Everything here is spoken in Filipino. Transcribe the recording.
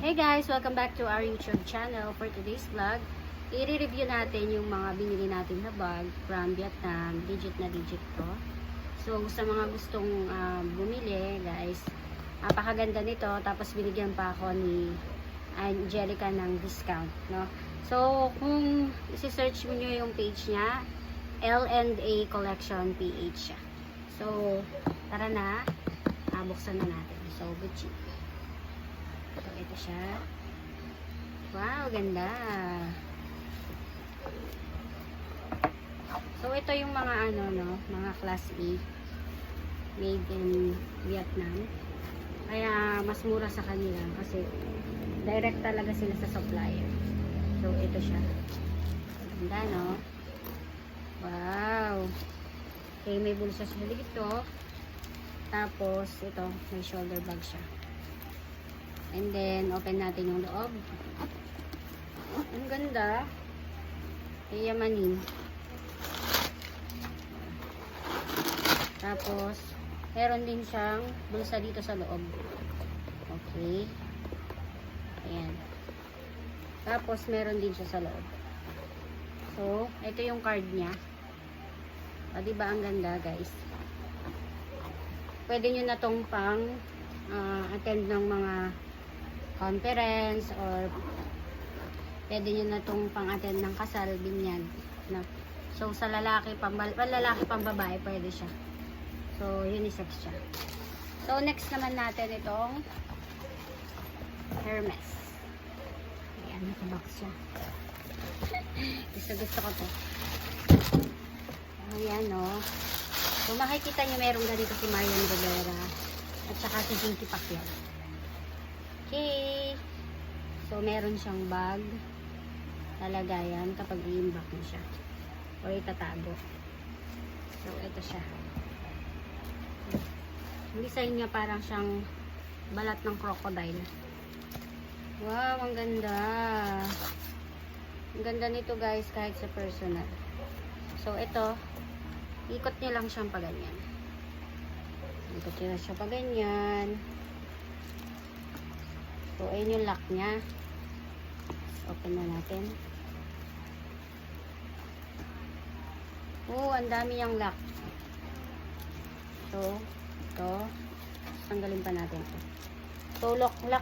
Hey guys! Welcome back to our YouTube channel. For today's vlog, i-review natin yung mga binili natin na bag from Vietnam. Legit na legit to. So, sa mga gustong bumili, guys, napakaganda nito. Tapos, binigyan pa ako ni Angelica ng discount, no? So, kung isi-search mo nyo yung page niya, L&A Collection PH siya. So, tara na. Buksan na natin. So, Gucci. So, ito siya. Wow, ganda. So, ito yung mga mga class A. Made in Vietnam. Kaya, mas mura sa kanila kasi direct talaga sila sa supplier. So, ito siya. Ganda, no? Wow. Okay, may bulsa siya dito. Tapos, ito, may shoulder bag siya. And then, open natin yung loob. Ang ganda. Yamanin. Tapos, meron din siyang bulsa dito sa loob. Okay. Ayan. Tapos, meron din siya sa loob. So, ito yung card niya. O, diba ang ganda, guys? Pwede nyo na tong pang attend ng mga conference or pwede nyo na tong pang attend ng kasal, binyag, no? So sa lalaki, panlalaki, pambabae, pwede siya. So unisex siya. So next naman natin itong Hermes. Ayan, nakabox siya. Gusto ko to. Ayan, no? So makikita nyo merong ganito si Marian Rivera at saka si Jinky Pacquiao. Okay. So meron siyang bag. Lalagayan kapag i-imbak mo siya. O itatago. So ito siya. Ang design niya parang siyang balat ng crocodile. Wow, ang ganda. Ang ganda nito, guys, kahit sa personal. So ito, ikot niya lang siyang paganyan. Ikot niya lang siya paganyan. So, ayun yung lock niya. Open na natin. Oh, ang dami yung lock. So, ito. Tanggalin pa natin ito. So, lock